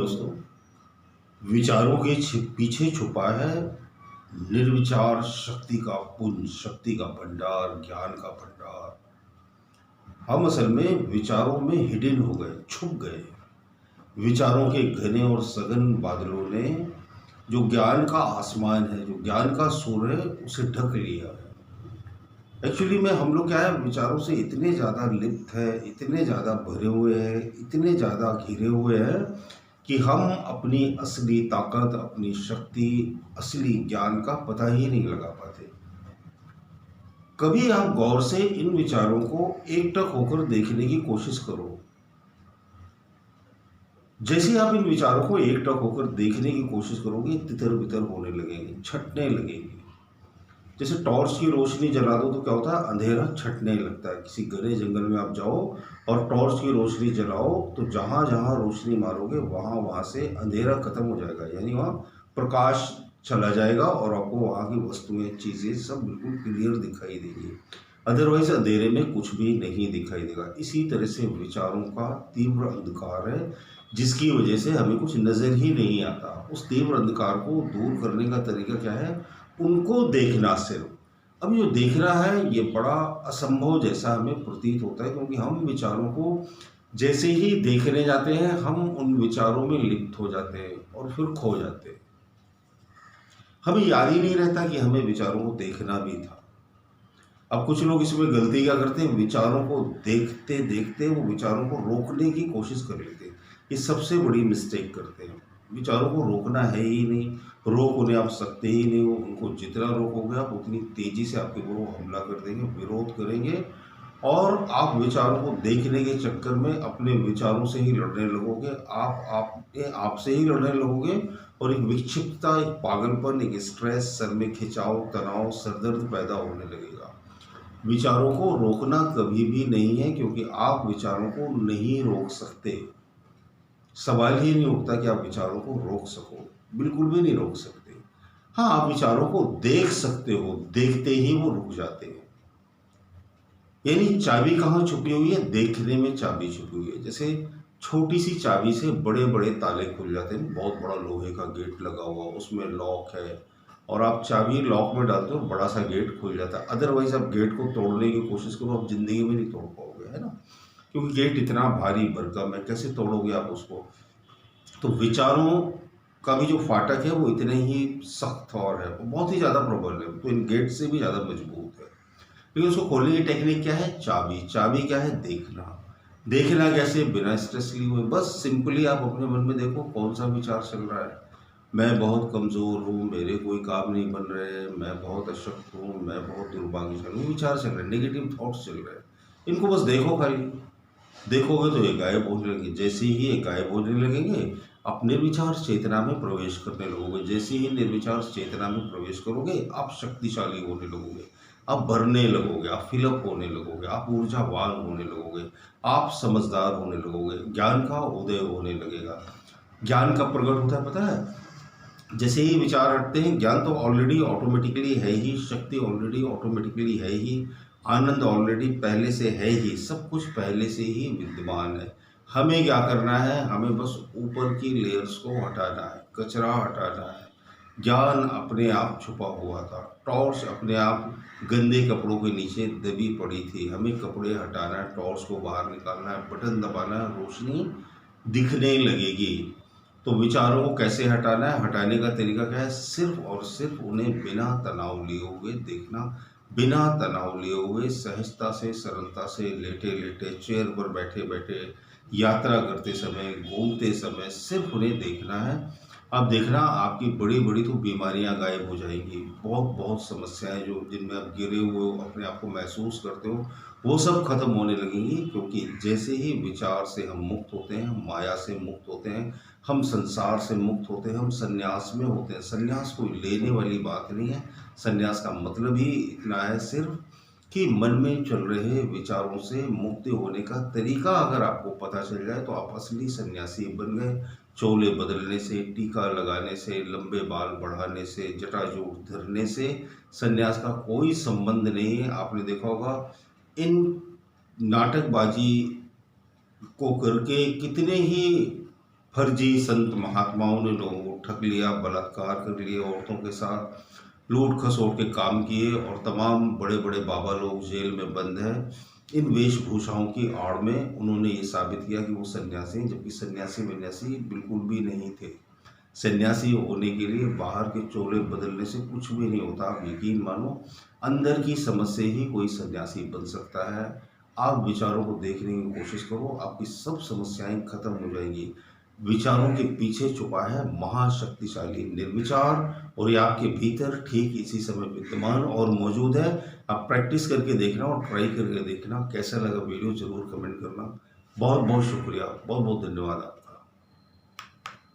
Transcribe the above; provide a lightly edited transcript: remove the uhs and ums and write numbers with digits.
दोस्तों, विचारों के पीछे छुपा है निर्विचार शक्ति का पुंज, शक्ति का भंडार, ज्ञान का भंडार। हम असल में विचारों में हिडन हो गए, छुप गए। विचारों के घने और सघन बादलों ने जो ज्ञान का आसमान है, जो ज्ञान का सूर्य है, उसे ढक लिया है। एक्चुअली में हम लोग क्या है, विचारों से इतने ज़्यादा लिप्त है, इतने ज़्यादा भरे हुए हैं, इतने ज़्यादा घिरे हुए हैं कि हम अपनी असली ताकत, अपनी शक्ति, असली ज्ञान का पता ही नहीं लगा पाते। कभी आप गौर से इन विचारों को एकटक होकर देखने की कोशिश करो। जैसे आप इन विचारों को एकटक होकर देखने की कोशिश करोगे, तितर बितर होने लगेंगे, छटने लगेंगे। जैसे टॉर्च की रोशनी जला दो तो क्या होता है, अंधेरा छटने लगता है। किसी घने जंगल में आप जाओ और टॉर्च की रोशनी जलाओ तो जहाँ जहाँ रोशनी मारोगे वहाँ से अंधेरा खत्म हो जाएगा, यानी वहाँ प्रकाश चला जाएगा और आपको वहाँ की वस्तुएं, चीज़ें सब बिल्कुल क्लियर दिखाई देंगी। अदरवाइज अंधेरे में कुछ भी नहीं दिखाई देगा। इसी तरह से विचारों का तीव्र अंधकार है, जिसकी वजह से हमें कुछ नज़र ही नहीं आता। उस तीव्र अंधकार को दूर करने का तरीका क्या है, उनको देखना। सिर्फ अब जो देखना है ये बड़ा असंभव जैसा हमें प्रतीत होता है, क्योंकि हम विचारों को जैसे ही देखने जाते हैं हम उन विचारों में लिप्त हो जाते हैं और फिर खो जाते हैं। हमें याद ही नहीं रहता कि हमें विचारों को देखना भी था। अब कुछ लोग इसमें गलती क्या करते हैं, विचारों को देखते देखते वो विचारों को रोकने की कोशिश कर लेते हैं। ये सबसे बड़ी मिस्टेक करते हैं। विचारों को रोकना है ही नहीं, रोक उन्हें आप सकते ही नहीं हो। उनको जितना रोकोगे आप उतनी तेज़ी से आपके ऊपर वो हमला कर देंगे, विरोध करेंगे और आप विचारों को देखने के चक्कर में अपने विचारों से ही लड़ने लगोगे। आपसे ही लड़ने लगोगे और एक विक्षिप्तता, एक पागलपन, एक स्ट्रेस, सर में खिंचाव, तनाव, सरदर्द पैदा होने लगेगा। विचारों को रोकना कभी भी नहीं है, क्योंकि आप विचारों को नहीं रोक सकते। सवाल ही नहीं उठता कि आप विचारों को रोक सको, बिल्कुल भी नहीं रोक सकते। हाँ, आप विचारों को देख सकते हो, देखते ही वो रुक जाते हैं। यानी चाबी कहाँ छुपी हुई है, देखने में चाबी छुपी हुई है। जैसे छोटी सी चाबी से बड़े बड़े ताले खुल जाते हैं। बहुत बड़ा लोहे का गेट लगा हुआ, उसमें लॉक है और आप चाबी लॉक में डालते हो, बड़ा सा गेट खुल जाता है। अदरवाइज आप गेट को तोड़ने की कोशिश करो, आप जिंदगी में नहीं तोड़ पाओगे, है ना, क्योंकि गेट इतना भारी भरकम है, कैसे तोड़ोगे आप उसको। तो विचारों का भी जो फाटक है वो इतने ही सख्त और है, बहुत ही ज़्यादा प्रबल है, तो इन गेट से भी ज़्यादा मजबूत है। लेकिन उसको खोलने की टेक्निक क्या है, चाबी। चाबी क्या है, देखना। देखना कैसे, बिना स्ट्रेस लिए हुए। बस सिंपली आप अपने मन में देखो कौन सा विचार चल रहा है। मैं बहुत कमज़ोर हूँ, मेरे कोई काम नहीं बन रहे, मैं बहुत अशक्त हूँ, मैं बहुत दुर्भाग्यशाली हूँ, विचार चल रहे हैं, नेगेटिव थॉट्स चल रहे हैं। इनको बस देखो, खाली देखोगे तो ये गायब होने लगेंगे। जैसे ही ये गायब होने लगेंगे आप निर्विचार चेतना में प्रवेश करने लगोगे। जैसे ही निर्विचार चेतना में प्रवेश करोगे आप शक्तिशाली होने लगोगे, आप भरने लगोगे, आप फिलअप होने लगोगे, आप ऊर्जावान होने लगोगे, आप समझदार होने लगोगे, ज्ञान का उदय होने लगेगा। ज्ञान कब प्रकट होता है पता है, जैसे ही विचार हटते हैं। ज्ञान तो ऑलरेडी ऑटोमेटिकली है ही, शक्ति ऑलरेडी ऑटोमेटिकली है ही, आनंद ऑलरेडी पहले से है ही, सब कुछ पहले से ही विद्यमान है। हमें क्या करना है, हमें बस ऊपर की लेयर्स को हटाना है, कचरा हटाना है। ज्ञान अपने आप छुपा हुआ था, टॉर्च अपने आप गंदे कपड़ों के नीचे दबी पड़ी थी। हमें कपड़े हटाना है, टॉर्च को बाहर निकालना है, बटन दबाना है, रोशनी दिखने लगेगी। तो विचारों को कैसे हटाना है, हटाने का तरीका क्या है, सिर्फ और सिर्फ उन्हें बिना तनाव लिए हुए देखना। बिना तनाव लिए हुए सहजता से, सरलता से, लेटे लेटे, चेयर पर बैठे बैठे, यात्रा करते समय, घूमते समय सिर्फ उन्हें देखना है। अब देखना आपकी बड़ी बड़ी तो बीमारियां गायब हो जाएंगी। बहुत बहुत समस्याएं जो जिनमें आप गिरे हुए हो, अपने आप को महसूस करते हो, वो सब खत्म होने लगेंगी। क्योंकि जैसे ही विचार से हम मुक्त होते हैं, माया से मुक्त होते हैं, हम संसार से मुक्त होते हैं, हम संन्यास में होते हैं। संन्यास कोई लेने वाली बात नहीं है। संन्यास का मतलब ही इतना है सिर्फ कि मन में चल रहे विचारों से मुक्ति होने का तरीका अगर आपको पता चल जाए तो आप असली सन्यासी बन गए। चोले बदलने से, टीका लगाने से, लंबे बाल बढ़ाने से, जटाजूट धरने से सन्यास का कोई संबंध नहीं है। आपने देखा होगा इन नाटकबाजी को करके कितने ही फर्जी संत महात्माओं ने लोगों को ठग लिया, बलात्कार कर लिए, औरतों के साथ लूट खसोट के काम किए, और तमाम बड़े बड़े बाबा लोग जेल में बंद हैं। इन वेशभूषाओं की आड़ में उन्होंने ये साबित किया कि वो सन्यासी, जबकि सन्यासी वन्यासी बिल्कुल भी नहीं थे। सन्यासी होने के लिए बाहर के चोले बदलने से कुछ भी नहीं होता। आप यकीन मानो, अंदर की समझ से ही कोई सन्यासी बन सकता है। आप विचारों को देखने की कोशिश करो, आपकी सब समस्याएं खत्म हो जाएंगी। विचारों के पीछे छुपा है महाशक्तिशाली निर्विचार, और ये आपके भीतर ठीक इसी समय विद्यमान और मौजूद है। आप प्रैक्टिस करके देखना और ट्राई करके देखना। कैसा लगा वीडियो जरूर कमेंट करना। बहुत बहुत शुक्रिया, बहुत बहुत धन्यवाद।